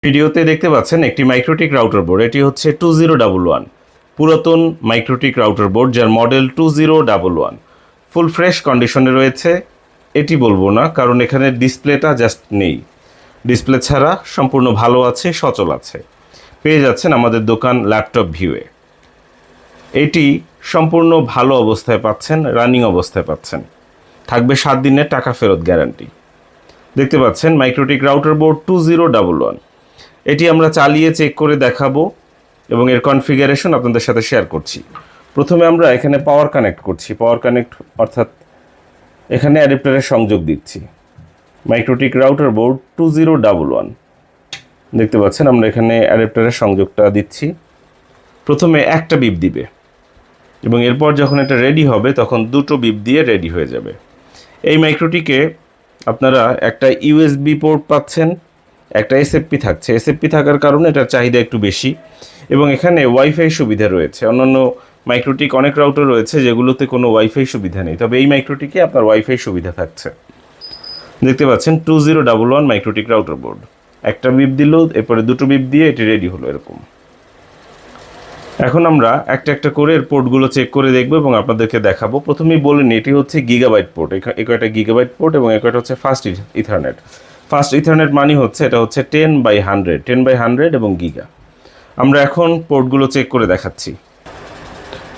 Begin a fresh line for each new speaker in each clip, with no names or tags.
ভিডিওতে দেখতে পাচ্ছেন একটি মাইক্রোটিক রাউটার বোর্ড। এটি হচ্ছে 2011 পুরাতন মাইক্রোটিক রাউটার বোর্ড, যার মডেল 2011 ফুল ফ্রেশ কন্ডিশনে রয়েছে। এটি বলবো না, কারণ এখানে ডিসপ্লেটা জাস্ট নেই। ডিসপ্লে ছাড়া সম্পূর্ণ ভালো আছে, সচল আছে। পেয়ে যাচ্ছেন আমাদের দোকান ল্যাপটপ ভিউয়ে। এটি সম্পূর্ণ ভালো অবস্থায় পাচ্ছেন, রানিং অবস্থায় পাচ্ছেন। থাকবে 7 দিনের টাকা ফেরত গ্যারান্টি। দেখতে পাচ্ছেন মাইক্রোটিক রাউটার বোর্ড 2011। এটি আমরা চালিয়ে চেক করে দেখাবো এবং এর কনফিগারেশন আপনাদের সাথে শেয়ার করছি। প্রথমে আমরা এখানে পাওয়ার কানেক্ট করছি। পাওয়ার কানেক্ট অর্থাৎ এখানে অ্যাডাপ্টারের সংযোগ দিচ্ছি। মাইক্রোটিক রাউটার বোর্ড 2011 দেখতে পাচ্ছেন আমরা এখানে অ্যাডাপ্টারের সংযোগটা দিচ্ছি। প্রথমে একটা বিপ দিবে এবং এরপর যখন এটা রেডি হবে তখন দুটো বিপ দিয়ে রেডি হয়ে যাবে। এই মাইক্রোটিকে আপনারা একটা ইউএসবি পোর্ট পাচ্ছেন, একটা এসএফপি থাকছে। এসএফপি থাকার কারণে এটার চাহিদা একটু বেশি এবং এখানে ওয়াইফাই সুবিধা রয়েছে। অন্যান্য মাইক্রোটিক অনেক রাউটার রয়েছে যেগুলোতে কোনো ওয়াইফাই সুবিধা নেই, তবে এই মাইক্রোটিকে আপনার ওয়াইফাই সুবিধা থাকছে। দেখতে পাচ্ছেন 2011 মাইক্রোটিক রাউটার বোর্ড। একটা বিপ দিল, এরপরে দুটো বিপ দিয়ে এটি রেডি হলো এরকম। এখন আমরা একটা একটা করে এর পোর্টগুলো চেক করে দেখব এবং আপনাদেরকে দেখাবো। প্রথমেই বলে নিই, এটি হচ্ছে গিগাবাইট পোর্ট। এ কয়টা গিগাবাইট পোর্ট এবং এ কয়টা হচ্ছে ফাস্ট ইথারনেট। ফাস্ট ইথারনেট মানে হচ্ছে এটা হচ্ছে 10/100 এবং গিগা। আমরা এখন পোর্টগুলো চেক করে দেখাচ্ছি।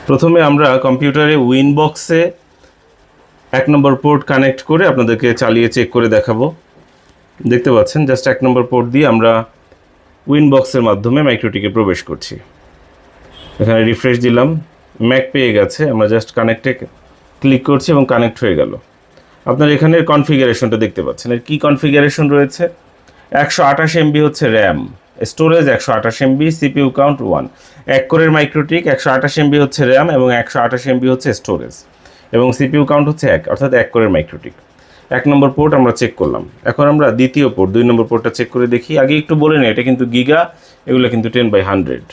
প্রথমে আমরা কম্পিউটারে উইনবক্সে 1 নম্বর পোর্ট কানেক্ট করে আপনাদেরকে চালিয়ে চেক করে দেখাবো। দেখতে পাচ্ছেন জাস্ট 1 নম্বর পোর্ট দিয়ে আমরা উইনবক্সের মাধ্যমে মাইক্রোটিকে প্রবেশ করছি। এখানে রিফ্রেশ দিলাম, ম্যাক পেয়ে গেছে। আমরা জাস্ট কানেক্টে ক্লিক করছি এবং কানেক্ট হয়ে গেল। আপনার এখানে কনফিগারেশনটা দেখতে পাচ্ছেন। এর কী কনফিগারেশন রয়েছে? 128 MB হচ্ছে RAM, storage 128 MB, CPU count 1। 1 কোরের মাইক্রোটিক, 128 MB হচ্ছে র্যাম এবং 128 MB হচ্ছে স্টোরেজ এবং সিপিইউ কাউন্ট হচ্ছে 1, অর্থাৎ 1 কোরের মাইক্রোটিক। 1 নম্বর পোর্ট আমরা চেক করলাম। এখন আমরা দ্বিতীয় পোর্ট 2 নম্বর পোর্টটা চেক করে দেখি। আগে একটু বলে নিই, এটা কিন্তু গিগা, এগুলো কিন্তু 10/100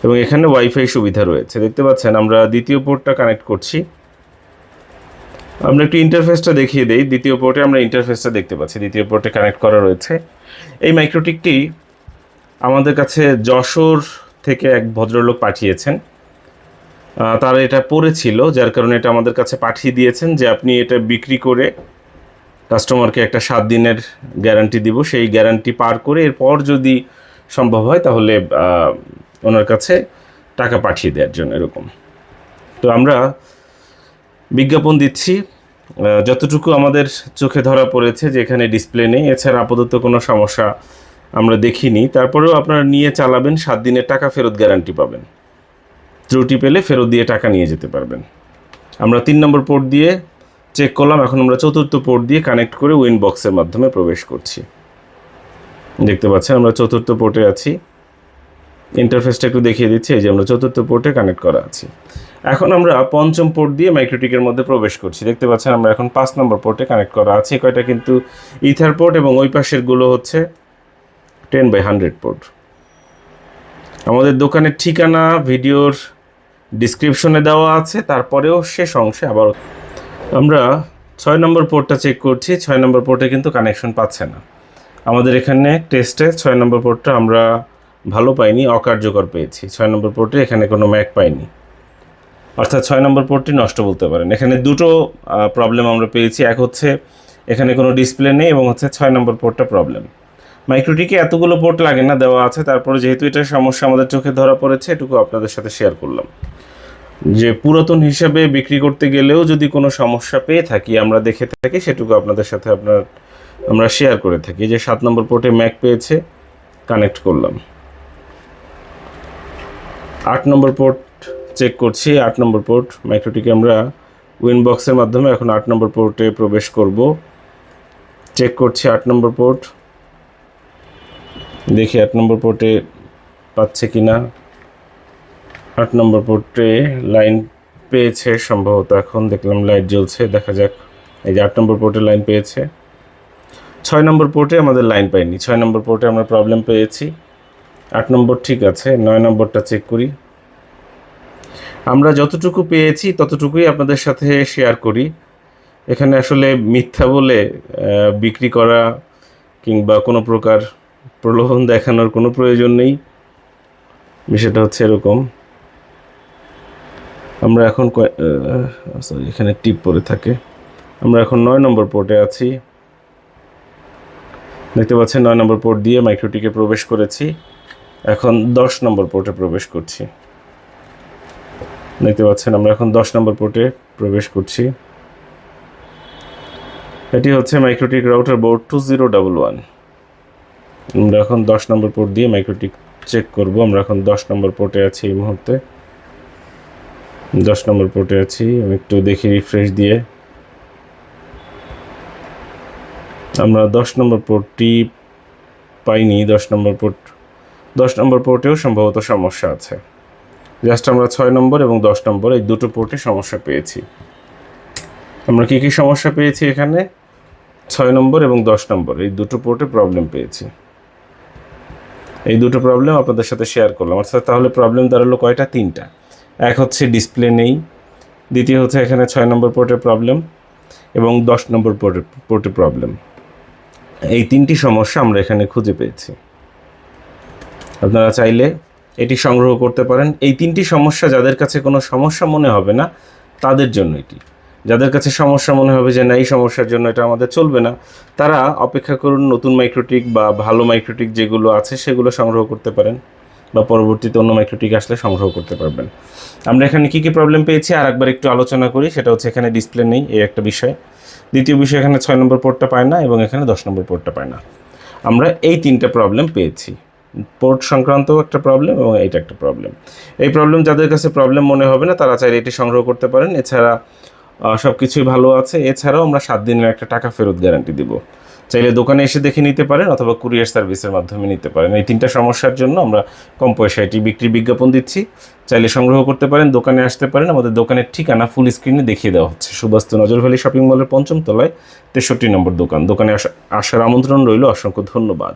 এবং এখানে ওয়াইফাই সুবিধা রয়েছে। দেখতে পাচ্ছেন আমরা দ্বিতীয় পোর্টটা কানেক্ট করছি। আমরা একটু ইন্টারফেসটা দেখিয়ে দেই। দ্বিতীয় পোর্টে আমরা ইন্টারফেসটা দেখতে পাচ্ছি, দ্বিতীয় পোর্টে কানেক্ট করা রয়েছে। এই মাইক্রোটিকটি আমাদের কাছে যশোর থেকে এক ভদ্রলোক পাঠিয়েছেন। তারা এটা পড়েছিল, যার কারণে এটা আমাদের কাছে পাঠিয়ে দিয়েছেন যে আপনি এটা বিক্রি করে কাস্টমারকে একটা 7 দিনের গ্যারান্টি দিব। সেই গ্যারান্টি পার করে এরপর যদি সম্ভব হয় তাহলে ওনার কাছে টাকা পাঠিয়ে দেওয়ার জন্য এরকম। তো আমরা বিজ্ঞাপন দিচ্ছি যতটুকু আমাদের চোখে ধরা পড়েছে যে এখানে ডিসপ্লে নেই, এছাড়া আপাতত কোনো সমস্যা আমরা দেখিনি। তারপরেও আপনারা নিয়ে চালাবেন, 7 দিনের টাকা ফেরত গ্যারান্টি পাবেন। ত্রুটি পেলে ফেরত দিয়ে টাকা নিয়ে যেতে পারবেন। আমরা 3 নম্বর পোর্ট দিয়ে চেক করলাম। এখন আমরা 4র্থ পোর্ট দিয়ে কানেক্ট করে উইনবক্সের মাধ্যমে প্রবেশ করছি। দেখতে পাচ্ছেন আমরা 4র্থ পোর্টে আছি। ইন্টারফেসটা একটু দেখিয়ে দিচ্ছি। এই যে আমরা 4র্থ পোর্টে কানেক্ট করা আছি। এখন আমরা 5ম পোর্ট দিয়ে মাইক্রোটিকের মধ্যে প্রবেশ করছি। দেখতে পাচ্ছেন আমরা এখন 5 নম্বর পোর্টে কানেক্ট করা আছে। কয়টা কিন্তু ইথার পোর্ট এবং ওই পাশেরগুলো হচ্ছে 10/100 পোর্ট। আমাদের দোকানের ঠিকানা ভিডিওর ডিসক্রিপশনে দেওয়া আছে, তারপরেও শেষ অংশে আবার আমরা 6 নম্বর পোর্টটা চেক করছি। 6 নম্বর পোর্টে কিন্তু কানেকশন পাচ্ছে না। আমাদের এখানে টেস্টে 6 নম্বর পোর্টটা আমরা ভালো পাইনি, অকার্যকর পেয়েছি। 6 নম্বর পোর্টে এখানে কোনো ম্যাক পাইনি, অর্থাৎ 6 নম্বর পোর্টটি নষ্ট বলতে পারেন। এখানে দুটো প্রবলেম আমরা পেয়েছি। এক হচ্ছে এখানে কোনো ডিসপ্লে নেই এবং হচ্ছে 6 নম্বর পোর্টটা প্রবলেম। মাইক্রোটিকে এতগুলো পোর্ট লাগে না, দেওয়া আছে। তারপরে যেহেতু এটা সমস্যা আমাদের চোখে ধরা পড়েছে, এটুকু আপনাদের সাথে শেয়ার করলাম যে পুরাতন হিসাবে বিক্রি করতে গেলেও যদি কোনো সমস্যা পেয়ে থাকি, আমরা দেখে থাকি, সেটুকু আপনাদের সাথে আমরা শেয়ার করে থাকি। যে 7 নম্বর পোর্টে ম্যাক পেয়েছে, কানেক্ট করলাম। 8 নম্বর পোর্ট চেক করছি। 8 নম্বর পোর্ট মাইক্রোটিকে আমরা উইনবক্সের মাধ্যমে এখন 8 নম্বর পোর্টে প্রবেশ করব। চেক করছি 8 নম্বর পোর্ট, দেখি 8 নম্বর পোর্টে পাচ্ছে কি না। 8 নম্বর পোর্টে লাইন পেয়েছে সম্ভবত, এখন দেখলাম লাইট জ্বলছে, দেখা যাক। এই যে 8 নম্বর পোর্টে লাইন পেয়েছে। 6 নম্বর পোর্টে আমাদের লাইন পাইনি। 6 নম্বর পোর্টে আমরা প্রবলেম পেয়েছি। 8 নম্বর ঠিক আছে। 9 নম্বরটা চেক করি। আমরা যতটুকু পেয়েছি ততটুকুই আপনাদের সাথে শেয়ার করি। এখানে আসলে মিথ্যা বলে বিক্রি করা কিংবা কোনো প্রকার প্রলোভন দেখানোর কোনো প্রয়োজন নেই, বিষয়টা হচ্ছে এরকম। আমরা এখন সরি, এখানে টিপ পড়ে থাকে। আমরা এখন 9 নম্বর পোর্টে আছি, দেখতে পাচ্ছেন 9 নম্বর পোর্ট দিয়ে মাইক্রোটিকে প্রবেশ করেছি। এখন 10 নম্বর পোর্টে প্রবেশ করছি, দেখতে পাচ্ছেন আমরা এখন 10 নম্বর পোর্টে প্রবেশ করছি। এটি হচ্ছে মাইক্রোটিক রাউটার বোর্ড 2011। আমরা এখন 10 নম্বর পোর্ট দিয়ে মাইক্রোটিক চেক করব। আমরা এখন 10 নম্বর পোর্টে আছি এই মুহূর্তে, 10 নম্বর পোর্টে আছি। আমি একটু দেখি রিফ্রেশ দিয়ে। আমরা 10 নম্বর পোর্টটি পাইনি। 10 নম্বর পোর্টেও সম্ভবত সমস্যা আছে। জাস্ট আমরা 6 নম্বর এবং 10 নম্বর এই দুটো পোর্টে সমস্যা পেয়েছি। আমরা কী কী সমস্যা পেয়েছি এখানে? 6 নম্বর এবং 10 নম্বর এই দুটো পোর্টে প্রবলেম পেয়েছি। এই দুটো প্রবলেম আপনাদের সাথে শেয়ার করলাম। অর্থাৎ তাহলে প্রবলেম দাঁড়ালো কয়টা? 3টা। এক হচ্ছে ডিসপ্লে নেই, দ্বিতীয় হচ্ছে এখানে 6 নম্বর পোর্টে প্রবলেম, এবং 10 নম্বর পোর্টে প্রবলেম। এই 3টি সমস্যা আমরা এখানে খুঁজে পেয়েছি। আপনারা চাইলে এটি সংগ্রহ করতে পারেন। এই 3টি সমস্যা যাদের কাছে কোনো সমস্যা মনে হবে না তাদের জন্য এটি। যাদের কাছে সমস্যা মনে হবে যে না, এই সমস্যার জন্য এটা আমাদের চলবে না, তারা অপেক্ষা করুন, নতুন মাইক্রোটিক বা ভালো মাইক্রোটিক যেগুলো আছে সেগুলো সংগ্রহ করতে পারেন, বা পরবর্তীতে অন্য মাইক্রোটিক আসলে সংগ্রহ করতে পারবেন। আমরা এখানে কী কী প্রবলেম পেয়েছি আর একবার একটু আলোচনা করি। সেটা হচ্ছে এখানে ডিসপ্লে নেই, এই একটা বিষয়। দ্বিতীয় বিষয়, এখানে 6 নম্বর পোর্টটা পায় না এবং এখানে 10 নম্বর পোর্টটা পায় না। আমরা এই 3টা প্রবলেম পেয়েছি। পোর্ট সংক্রান্ত একটা প্রবলেম এবং এইটা একটা প্রবলেম। এই প্রবলেম যাদের কাছে প্রবলেম মনে হবে না তারা চাইলে এটি সংগ্রহ করতে পারেন। এছাড়া সব কিছুই ভালো আছে। এছাড়াও আমরা 7 দিনের একটা টাকা ফেরত গ্যারান্টি দিব। চাইলে দোকানে এসে দেখে নিতে পারেন অথবা কুরিয়ার সার্ভিসের মাধ্যমে নিতে পারেন। এই 3টা সমস্যার জন্য আমরা কম পয়সায় এটি বিক্রির বিজ্ঞাপন দিচ্ছি। চাইলে সংগ্রহ করতে পারেন, দোকানে আসতে পারেন। আমাদের দোকানের ঠিকানা ফুল স্ক্রিনে দেখিয়ে দেওয়া হচ্ছে। সুবাস্তু নজরভ্যালি শপিং মলের 5ম তলায় 63 নম্বর দোকান। দোকানে আসার আমন্ত্রণ রইল। অসংখ্য ধন্যবাদ।